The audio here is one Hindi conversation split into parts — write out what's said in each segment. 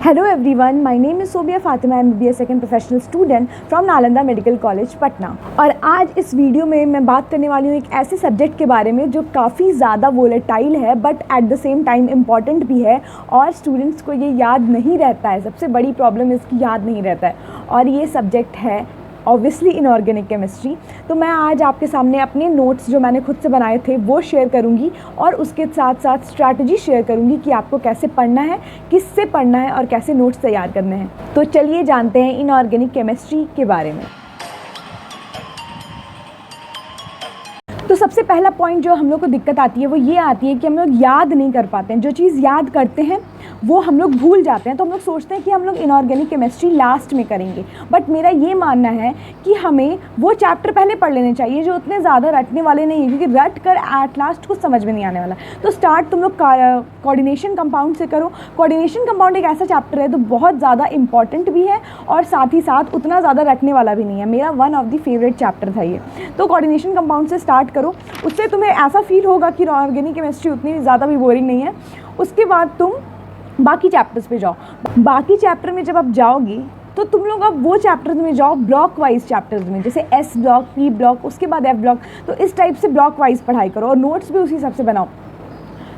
Hello everyone, my name is Sobia Fatima, MBBS second professional student from Nalanda medical college Patna. और आज इस वीडियो में मैं बात करने वाली हूँ एक ऐसे सब्जेक्ट के बारे में जो काफ़ी ज़्यादा वोलेटाइल है but at the same time important भी है और स्टूडेंट्स को ये याद नहीं रहता है। सबसे बड़ी प्रॉब्लम इसकी याद नहीं रहता है और ये सब्जेक्ट है ऑब्वियसली इनऑर्गेनिक केमिस्ट्री। तो मैं आज आपके सामने अपने नोट्स जो मैंने खुद से बनाए थे वो शेयर करूंगी और उसके साथ साथ स्ट्रैटेजी शेयर करूंगी कि आपको कैसे पढ़ना है, किससे पढ़ना है और कैसे नोट्स तैयार करने हैं। तो चलिए जानते हैं इनऑर्गेनिक केमिस्ट्री के बारे में। तो सबसे पहला पॉइंट जो हम लोग को दिक्कत आती है वो ये आती है कि हम लोग याद नहीं कर पाते हैं। जो चीज़ याद करते हैं वो हम लोग भूल जाते हैं। तो हम लोग सोचते हैं कि हम लोग इनऑर्गेनिक केमिस्ट्री लास्ट में करेंगे, बट मेरा ये मानना है कि हमें वो चैप्टर पहले पढ़ लेने चाहिए जो उतने ज़्यादा रटने वाले नहीं हैं, क्योंकि रट कर एट लास्ट कुछ समझ में नहीं आने वाला। तो स्टार्ट तुम लोग कोऑर्डिनेशन कंपाउंड से करो। कोऑर्डिनेशन कंपाउंड एक ऐसा चैप्टर है तो बहुत ज़्यादा इंपॉर्टेंट भी है और साथ ही साथ उतना ज़्यादा रटने वाला भी नहीं है। मेरा one of the favourite chapter था ये। तो कोऑर्डिनेशन कंपाउंड से स्टार्ट करो, उससे तुम्हें ऐसा फील होगा कि इनऑर्गेनिक केमिस्ट्री उतनी ज़्यादा भी बोरिंग नहीं है। उसके बाद तुम बाकी चैप्टर्स पे जाओ। बाकी चैप्टर में जब आप जाओगे तो तुम लोग अब वो चैप्टर्स में जाओ ब्लॉक वाइज चैप्टर्स में, जैसे एस ब्लॉक, पी ब्लॉक, उसके बाद एफ ब्लॉक। तो इस टाइप से ब्लॉक वाइज पढ़ाई करो और नोट्स भी उसी हिसाब से बनाओ।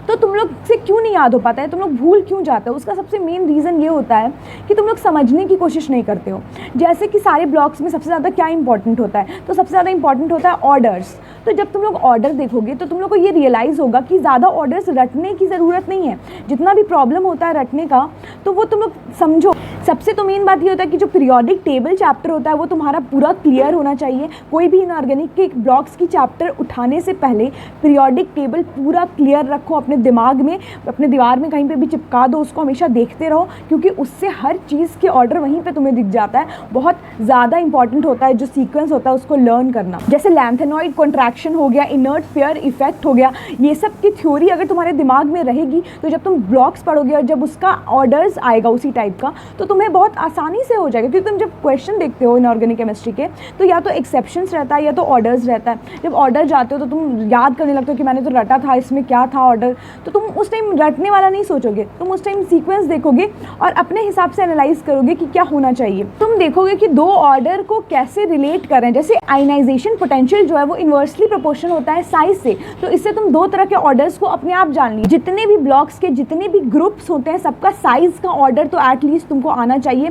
तो तुम लोग से क्यों नहीं याद हो पाता है, तुम लोग भूल क्यों जाते हो, उसका सबसे मेन रीज़न ये होता है कि तुम लोग समझने की कोशिश नहीं करते हो। जैसे कि सारे ब्लॉक्स में सबसे ज़्यादा क्या इंपॉर्टेंट होता है, तो सबसे ज़्यादा इंपॉर्टेंट होता है ऑर्डर्स। तो जब तुम लोग ऑर्डर देखोगे तो तुम लोग को ये रियलाइज़ होगा कि ज़्यादा ऑर्डर्स रटने की ज़रूरत नहीं है। जितना भी प्रॉब्लम होता है रटने का तो वो तुम लोग समझो। सबसे तो मेन बात ये होता है कि जो पीरियोडिक टेबल चैप्टर होता है वो तुम्हारा पूरा क्लियर होना चाहिए। कोई भी इनऑर्गेनिक के ब्लॉक्स की चैप्टर उठाने से पहले पीरियोडिक टेबल पूरा क्लियर रखो अपने दिमाग में, अपने दीवार में कहीं पे भी चिपका दो, उसको हमेशा देखते रहो, क्योंकि उससे हर चीज़ के ऑर्डर वहीं पे तुम्हें दिख जाता है। बहुत ज़्यादा इंपॉर्टेंट होता है जो सीक्वेंस होता है उसको लर्न करना। जैसे लैंथेनॉइड कॉन्ट्रैक्शन हो गया, इनर्ट पेयर इफेक्ट हो गया, ये सब की थ्योरी अगर तुम्हारे दिमाग में रहेगी तो जब तुम ब्लॉक्स पढ़ोगे और जब उसका ऑर्डर्स आएगा उसी टाइप का तो तुम्हें बहुत आसानी से हो जाएगा। क्योंकि तुम जब क्वेश्चन देखते हो इनऑर्गेनिक केमिस्ट्री के तो या तो एक्सेप्शंस रहता है या तो ऑर्डर्स रहता है। जब ऑर्डर जाते हो तो तुम याद करने लगते हो कि मैंने तो रटा था, इसमें क्या था ऑर्डर। तो तुम उस टाइम रटने वाला नहीं सोचोगे, तुम उस टाइम सीक्वेंस देखोगे और अपने हिसाब से एनालाइज करोगे कि क्या होना चाहिए। तुम देखोगे कि दो ऑर्डर को कैसे रिलेट कर रहे हैं। जैसे आयनाइजेशन पोटेंशियल जो है वो इन्वर्सली प्रोपोर्शनल होता है साइज से, तो इससे तुम दो तरह के ऑर्डर्स को अपने आप जान लीजिए। जितने भी ब्लॉक्स के जितने भी ग्रुप्स होते हैं सबका साइज का ऑर्डर तो एटलीस्ट तुमको आना चाहिए।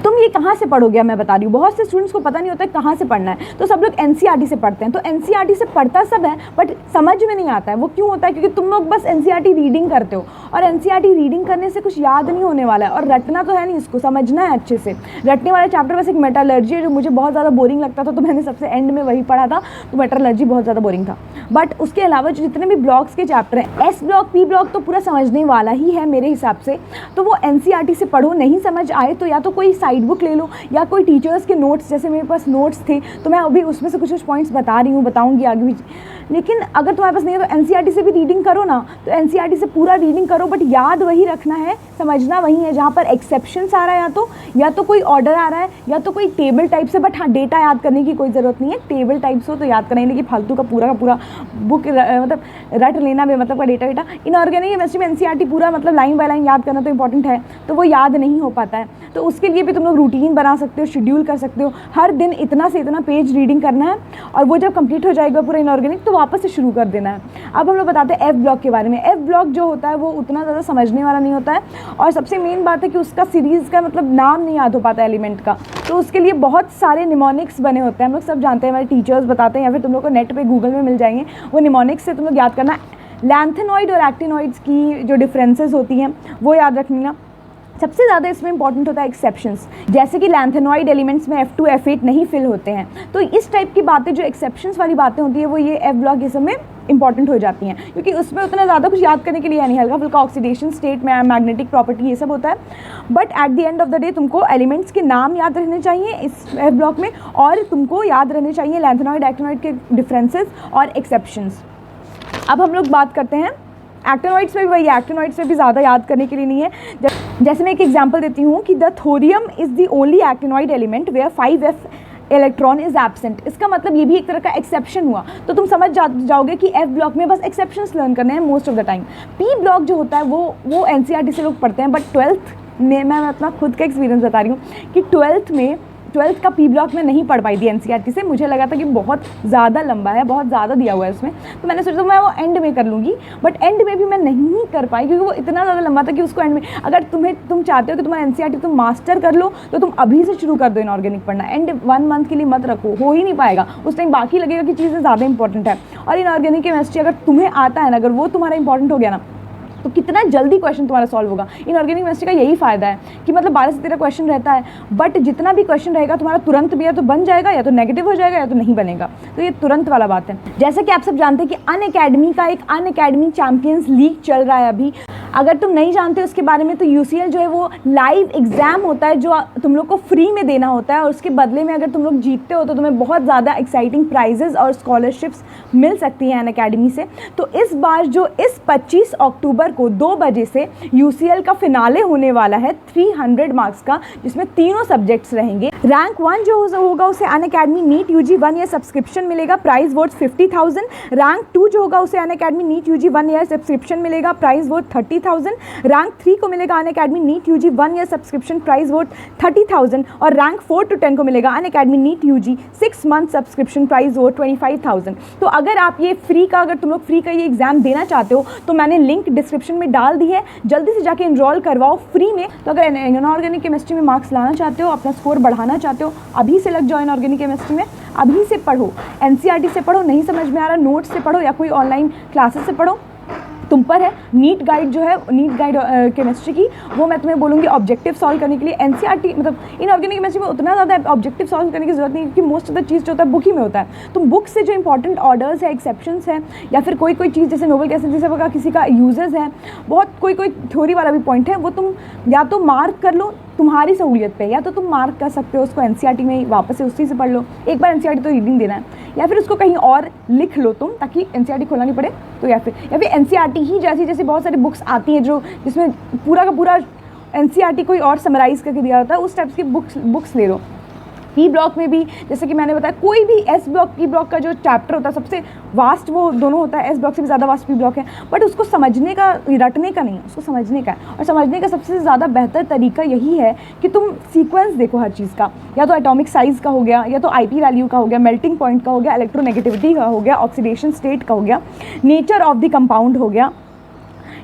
तुम ये कहाँ से पढ़ोगे, मैं बता रही हूँ, बहुत से स्टूडेंट्स को पता नहीं होता है कहाँ से पढ़ना है। तो सब लोग एनसीईआरटी से पढ़ते हैं, तो एनसीईआरटी से पढ़ता सब है बट समझ में नहीं आता है। वो क्यों होता है? क्योंकि तुम लोग बस एनसीईआरटी रीडिंग करते हो और एनसीईआरटी रीडिंग करने से कुछ याद नहीं होने वाला है और रटना तो है नहीं, इसको समझना है अच्छे से। रटने वाला चैप्टर बस एक मेटलर्जी है जो मुझे बहुत ज़्यादा बोरिंग लगता था, तो मैंने सबसे एंड में वही पढ़ा था, तो मेटलर्जी बहुत ज़्यादा बोरिंग था। बट उसके अलावा जो जितने भी ब्लॉक्स के चैप्टर हैं, एस ब्लॉक, पी ब्लॉक तो पूरा समझने वाला ही है मेरे हिसाब से। तो वो एनसीईआरटी से पढ़ो, नहीं समझ आए तो या तो कोई साइड बुक ले लो या कोई टीचर्स के नोट्स, जैसे मेरे पास नोट्स थे तो मैं अभी उसमें से कुछ पॉइंट्स बता रही हूँ, बताऊँगी आगे भी। लेकिन अगर तुम्हारे पास नहीं है तो एनसीईआरटी से भी रीडिंग करो ना, तो एनसीईआरटी से पूरा रीडिंग करो बट याद वही रखना है, समझना वही है। जहाँ पर एक्सेप्शंस आ रहा है या तो कोई ऑर्डर आ रहा है या तो कोई टेबल टाइप से, बट हाँ डेटा याद करने की कोई ज़रूरत नहीं है। टेबल टाइप से हो तो याद करेंगे, लेकिन फालतू का पूरा बुक मतलब रट लेना भी मतलब का डेटा इनऑर्गेनिक केमिस्ट्री में एनसीईआरटी पूरा मतलब लाइन बाय लाइन याद करना तो इंपॉर्टेंट है, तो वो याद नहीं हो पाता है। तो उसके लिए भी तुम लोग रूटीन बना सकते हो, शेड्यूल कर सकते हो, हर दिन इतना से इतना पेज रीडिंग करना है और वो जब कंप्लीट हो जाएगा पूरा इनऑर्गेनिक तो वापस से शुरू कर देना है। अब हम लोग बताते हैं एफ ब्लॉक के बारे में। एफ ब्लॉक जो होता है वो उतना ज़्यादा समझने वाला नहीं होता है और सबसे मेन बात है कि उसका सीरीज़ का मतलब नाम नहीं याद हो पाता एलिमेंट का, तो उसके लिए बहुत सारे निमोनिक्स बने होते हैं। हम लोग सब जानते हैं, हमारे टीचर्स बताते हैं या फिर तुम लोग को नेट पे गूगल में मिल जाएंगे। वो निमोनिक्स से तुम लोग याद करना। लैंथेनॉइड और एक्टिनॉइड्स की जो डिफरेंसेस होती हैं वो याद रखना। सबसे ज़्यादा इसमें इंपॉर्टेंट होता है एक्सेप्शंस, जैसे कि लैंथेनॉइड एलिमेंट्स में F2 F8 नहीं फिल होते हैं। तो इस टाइप की बातें जो एक्सेप्शंस वाली बातें होती है वो ये एफ ब्लॉक ये सब में इंपॉर्टेंट हो जाती हैं, क्योंकि उसमें उतना ज़्यादा कुछ याद करने के लिए नहीं, हल्का फुल्का ऑक्सीडेशन स्टेट में मैग्नेटिक प्रॉपर्टी ये सब होता है। But at the end of the day तुमको एलिमेंट्स के नाम याद रहने चाहिए इस एफ ब्लॉक में और तुमको याद रहने चाहिए लैंथेनॉइड एक्टिनॉइड के डिफरेंसेस और एक्सेप्शंस। अब हम लोग बात करते हैं एक्टिनॉइड्स में भी। वही एक्टिनॉइड्स में भी ज़्यादा याद करने के लिए नहीं है। जैसे मैं एक एग्जांपल देती हूँ कि the thorium is the only actinoid element where 5f electron is absent. इसका मतलब ये भी एक तरह का एक्सेप्शन हुआ। तो तुम समझ जाओगे कि एफ ब्लॉक में बस एक्सेप्शंस लर्न करने हैं most of the time. P block जो होता है वो एनसीईआरटी से लोग पढ़ते हैं, बट 12th मैं अपना खुद का एक्सपीरियंस बता रही हूँ कि ट्वेल्थ का पी ब्लॉक में नहीं पढ़ पाई थी एनसीईआरटी से। मुझे लगा था कि बहुत ज़्यादा लंबा है, बहुत ज़्यादा दिया हुआ है उसमें, तो मैंने सोचा मैं वो एंड में कर लूँगी, बट एंड में भी मैं नहीं कर पाई क्योंकि वो इतना ज़्यादा लंबा था कि उसको एंड में, अगर तुम चाहते हो कि तुम्हारा एनसीईआरटी तुम मास्टर कर लो तो तुम अभी से शुरू कर दो इनऑर्गेनिक पढ़ना, एंड 1 मंथ के लिए मत रखो, हो ही नहीं पाएगा। उस टाइम बाकी लगेगा कि चीज़ें ज़्यादा इंपॉर्टेंट है। और इनऑर्गेनिक केमिस्ट्री अगर तुम्हें आता है ना, अगर वो तुम्हारा इंपॉर्टेंट हो गया ना, तो कितना जल्दी क्वेश्चन तुम्हारा सॉल्व होगा। इनऑर्गेनिक केमिस्ट्री का यही फ़ायदा है कि मतलब 12 से 13 क्वेश्चन रहता है, बट जितना भी क्वेश्चन रहेगा तुम्हारा तुरंत भी या तो बन जाएगा या तो नेगेटिव हो जाएगा या तो नहीं बनेगा। तो ये तुरंत वाला बात है। जैसे कि आप सब जानते हैं कि अनअकैडमी का एक अनअकैडमी चैम्पियंस लीग चल रहा है अभी। अगर तुम नहीं जानते उसके बारे में, तो यूसीएल जो है वो लाइव एग्ज़ाम होता है जो तुम लोग को फ्री में देना होता है, और उसके बदले में अगर तुम लोग जीतते हो तो तुम्हें बहुत ज़्यादा एक्साइटिंग प्राइजेज़ और स्कॉलरशिप्स मिल सकती हैं अनअकैडमी से। तो इस बार जो इस 25 अक्टूबर को 2 बजे से यूसीएल का फिनाले होने वाला है 300 मार्क्स का, जिसमें तीनों सब्जेक्ट्स रहेंगे। रैंक 1 जो होगा उसे Unacademy NEET UG 1 year subscription मिलेगा, प्राइस वर्थ 50,000। रैंक 2 जो होगा उसे Unacademy NEET UG 1 year subscription मिलेगा, प्राइस वर्थ 30,000। रैंक 3 को मिलेगा Unacademy NEET UG 1 year subscription, price worth 30,000। और रैंक 4 to 10 को मिलेगा Unacademy NEET UG 6 month subscription, price worth 25,000। तो अगर आप ये अगर तुम लोग फ्री का ये एग्जाम देना चाहते हो तो मैंने लिंक डिस्क्रिप्शन में डाल दी है, जल्दी से जाके एनरोल करवाओ फ्री में। तो अगर इनऑर्गेनिक केमिस्ट्री में मार्क्स लाना चाहते हो, अपना स्कोर बढ़ाना चाहते हो, अभी से लग जाओ इनऑर्गेनिक केमिस्ट्री में, अभी से पढ़ो, एनसीईआरटी से पढ़ो, नहीं समझ में आ रहा नोट्स से पढ़ो या कोई ऑनलाइन क्लासेस से पढ़ो, तुम पर है। नीट गाइड जो है, नीट गाइड केमिस्ट्री की, वो मैं तुम्हें बोलूँगी ऑब्जेक्टिव सॉल्व करने के लिए। एनसीईआरटी मतलब इनऑर्गेनिक केमिस्ट्री में उतना ज़्यादा ऑब्जेक्टिव सॉल्व करने की जरूरत नहीं है, क्योंकि मोस्ट ऑफ द चीज़ जो होता है बुक ही में होता है। तुम बुक से जो इंपॉर्टेंट ऑर्डर्स है, एक्सेप्शंस है, या फिर कोई चीज़ जैसे नोबल गैसेज जैसे का किसी का यूजेस है, बहुत कोई थ्योरी वाला भी पॉइंट है, वो तुम या तो मार्क कर लो तुम्हारी सहूलियत पे, या तो तुम मार्क कर सकते हो उसको एनसीईआरटी में ही वापस से उसी से पढ़ लो। एक बार एनसीईआरटी तो रीडिंग देना है, या फिर उसको कहीं और लिख लो तुम, ताकि एनसीईआरटी खोलना नहीं पड़े। तो या फिर एनसीईआरटी ही जैसी बहुत सारी बुक्स आती हैं जिसमें पूरा का पूरा एनसीईआरटी कोई और समराइज़ करके दिया होता है, उस टाइप की बुक्स ले लो। पी ब्लॉक में भी जैसे कि मैंने बताया, कोई भी एस ब्लॉक पी ब्लॉक का जो चैप्टर होता है सबसे वास्ट वो दोनों होता है, एस ब्लॉक से भी ज़्यादा वास्ट पी ब्लॉक है, बट उसको समझने का, रटने का नहीं, उसको समझने का है। और समझने का सबसे ज़्यादा बेहतर तरीका यही है कि तुम सीक्वेंस देखो हर चीज़ का, या तो एटॉमिक साइज़ का हो गया, या तो आईपी वैल्यू का हो गया, मेल्टिंग पॉइंट का हो गया, इलेक्ट्रोनेगेटिविटी का हो गया, ऑक्सीडेशन स्टेट का हो गया, नेचर ऑफ द कंपाउंड हो गया,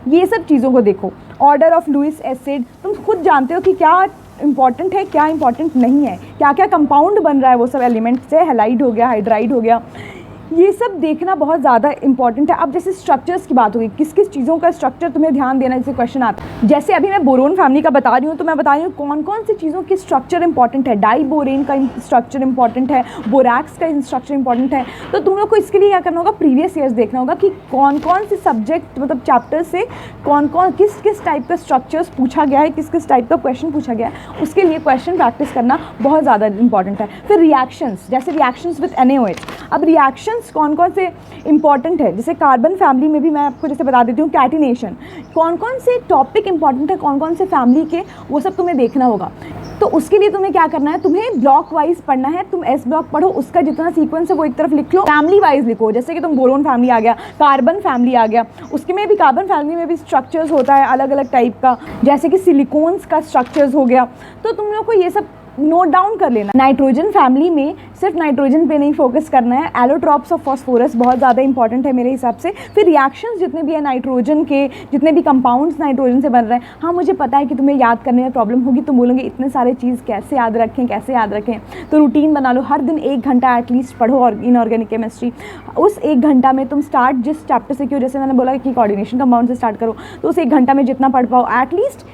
ये सब चीज़ों को देखो। ऑर्डर ऑफ लुईस एसिड, तुम खुद जानते हो कि क्या इंपॉर्टेंट है क्या इंपॉर्टेंट नहीं है, क्या क्या कंपाउंड बन रहा है वो सब एलिमेंट से, हैलाइड हो गया, हाइड्राइड हो गया, ये सब देखना बहुत ज़्यादा इंपॉर्टेंट है। अब जैसे स्ट्रक्चर्स की बात होगी, किस किस चीज़ों का स्ट्रक्चर तुम्हें ध्यान देना, जैसे क्वेश्चन आता है, जैसे अभी मैं बोरोन फैमिली का बता रही हूँ, तो मैं बता रही हूँ कौन कौन सी चीज़ों की स्ट्रक्चर इंपॉर्टेंट है। डाई बोरेन का स्ट्रक्चर इंपॉर्टेंट है, बोरैक्स का स्ट्रक्चर इंपॉर्टेंट है। तो तुम लोग को इसके लिए क्या करना होगा, प्रीवियस ईयर्स देखना होगा कि कौन कौन से सब्जेक्ट मतलब चैप्टर से किस किस टाइप का स्ट्रक्चर्स पूछा गया है, किस किस टाइप का क्वेश्चन पूछा गया है, उसके लिए क्वेश्चन प्रैक्टिस करना बहुत ज़्यादा इंपॉर्टेंट है। फिर रिएक्शंस, जैसे रिएक्शंस विद NaOH। अब रिएक्शंस कौन कौन से इंपॉर्टेंट है, जैसे कार्बन फैमिली में भी मैं आपको जैसे बता देती हूँ, कैटिनेशन, कौन कौन से टॉपिक इंपॉर्टेंट है, कौन कौन से फैमिली के, वो सब तुम्हें देखना होगा। तो उसके लिए तुम्हें क्या करना है, तुम्हें ब्लॉक वाइज पढ़ना है। तुम एस ब्लॉक पढ़ो, उसका जितना सीक्वेंस है वो एक तरफ लिख लो, फैमिली वाइज लिखो। जैसे कि तुम बोरोन फैमिली आ गया, कार्बन फैमिली आ गया, उसके में भी कार्बन फैमिली में भी स्ट्रक्चर्स होता है अलग अलग टाइप का, जैसे कि सिलिकॉन्स का स्ट्रक्चर्स हो गया। तो तुम लोग को ये सब नोट डाउन कर लेना। नाइट्रोजन फैमिली में सिर्फ नाइट्रोजन पे नहीं फोकस करना है, एलोट्रॉप्स ऑफ फॉस्फोरस बहुत ज़्यादा इंपॉर्टेंट है मेरे हिसाब से। फिर रिएक्शंस जितने भी है नाइट्रोजन के, जितने भी कंपाउंड्स नाइट्रोजन से बन रहे हैं, हाँ मुझे पता है कि तुम्हें याद करने में प्रॉब्लम होगी, तुम बोलोगे इतने सारे चीज़ कैसे याद रखें। तो रूटीन बना लो, हर दिन 1 घंटा एटलीस्ट पढ़ो और इनऑर्गेनिक केमिस्ट्री। उस 1 घंटा में तुम स्टार्ट जिस चैप्टर से, क्यों जैसे मैंने बोला कि कोऑर्डिनेशन कंपाउंड से स्टार्ट करो, तो उस 1 घंटा में जितना पढ़ पाओ, एटलीस्ट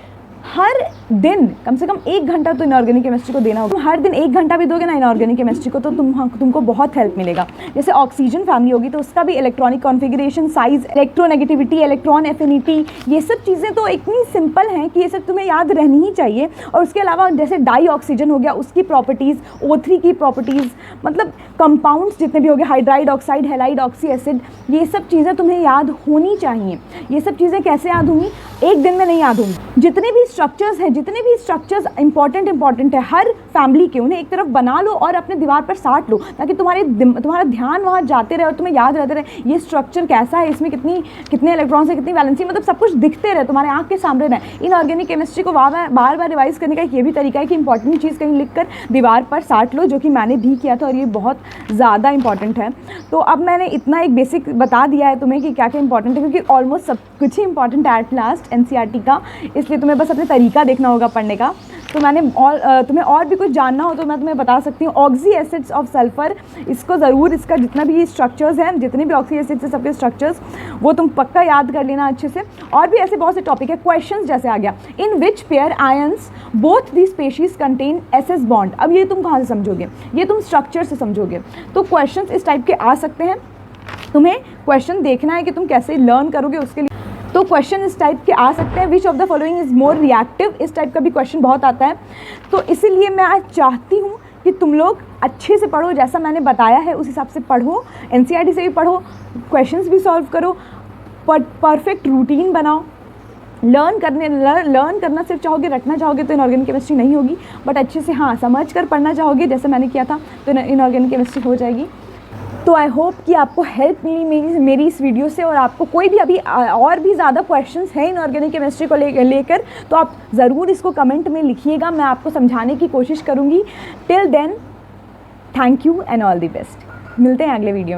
हर दिन कम से कम 1 घंटा तो इनऑर्गेनिक केमिस्ट्री को देना होगा। तुम हर दिन 1 घंटा भी दोगे ना इनऑर्गेनिक केमिस्ट्री को, तो तुमको बहुत हेल्प मिलेगा। जैसे ऑक्सीजन फैमिली होगी तो उसका भी electronic configuration, size, electronegativity, electron affinity, ये सब चीज़ें तो इतनी सिंपल हैं कि ये सब तुम्हें याद रहनी ही चाहिए। और उसके अलावा जैसे डाई ऑक्सीजन हो गया, उसकी प्रॉपर्टीज़, O3 की प्रॉपर्टीज़, मतलब कंपाउंड्स जितने भी हो गए, hydride oxide, halide oxy acid, ये सब चीज़ें तुम्हें याद होनी चाहिए। ये सब चीज़ें कैसे याद होंगी, एक दिन में नहीं याद होंगी। जितने भी स्ट्रक्चर्स हैं, जितने भी स्ट्रक्चर्स इंपॉर्टेंट है हर फैमिली के, उन्हें एक तरफ बना लो और अपने दीवार पर साट लो, ताकि तुम्हारा ध्यान वहाँ जाते रहे और तुम्हें याद रहते रहे ये स्ट्रक्चर कैसा है, इसमें कितने इलेक्ट्रॉन्स है, कितनी वैलेंसी, मतलब सब कुछ दिखते रहे, तुम्हारे आँख के सामने रहे। इनऑर्गेनिक केमिस्ट्री को बार बार रिवाइज करने का एक ये भी तरीका है कि इंपॉर्टेंट चीज़ कहीं लिख कर दीवार पर साट लो, जो कि मैंने भी किया था और ये बहुत ज़्यादा इंपॉर्टेंट है। तो अब मैंने इतना एक बेसिक बता दिया है तुम्हें कि क्या क्या इंपॉर्टेंट है, क्योंकि ऑलमोस्ट सब कुछ ही इंपॉर्टेंट है एट लास्ट एनसीईआरटी का, इसलिए तुम्हें बस अपने तरीका देखना होगा पढ़ने का। तो तुम्हें और भी कुछ जानना हो तो मैं तुम्हें बता सकती हूँ ऑक्सी एसिड्स ऑफ सल्फर, इसको ज़रूर, इसका जितना भी स्ट्रक्चर्स हैं, जितने भी ऑक्सी एसिड्स हैं सबके स्ट्रक्चर्स वो तुम पक्का याद कर लेना अच्छे से। और भी ऐसे बहुत से टॉपिक है। क्वेश्चंस जैसे आ गया, in which pair ions both the species contain SS bond. अब ये तुम कहाँ से समझोगे, ये तुम स्ट्रक्चर से समझोगे। तो क्वेश्चंस इस टाइप के आ सकते हैं, तुम्हें क्वेश्चन देखना है कि तुम कैसे लर्न करोगे उसके लिए। तो क्वेश्चन इस टाइप के आ सकते हैं, which of the following is more reactive, इस टाइप का भी क्वेश्चन बहुत आता है। तो इसीलिए मैं आज चाहती हूँ कि तुम लोग अच्छे से पढ़ो, जैसा मैंने बताया है उस हिसाब से पढ़ो, एनसीईआरटी से भी पढ़ो, क्वेश्चंस भी सॉल्व करो, परफेक्ट रूटीन बनाओ। लर्न करना सिर्फ चाहोगे, रटना चाहोगे तो इनऑर्गेनिक केमिस्ट्री नहीं होगी, बट अच्छे से हाँ समझ कर पढ़ना चाहोगे जैसे मैंने किया था तो इनऑर्गेनिक केमिस्ट्री हो जाएगी। तो आई होप कि आपको हेल्प मिली मेरी इस वीडियो से, और आपको कोई भी अभी और भी ज़्यादा क्वेश्चंस हैं इनऑर्गेनिक केमिस्ट्री को लेकर तो आप ज़रूर इसको कमेंट में लिखिएगा, मैं आपको समझाने की कोशिश करूँगी। Till then thank you and all the best. मिलते हैं अगले वीडियो।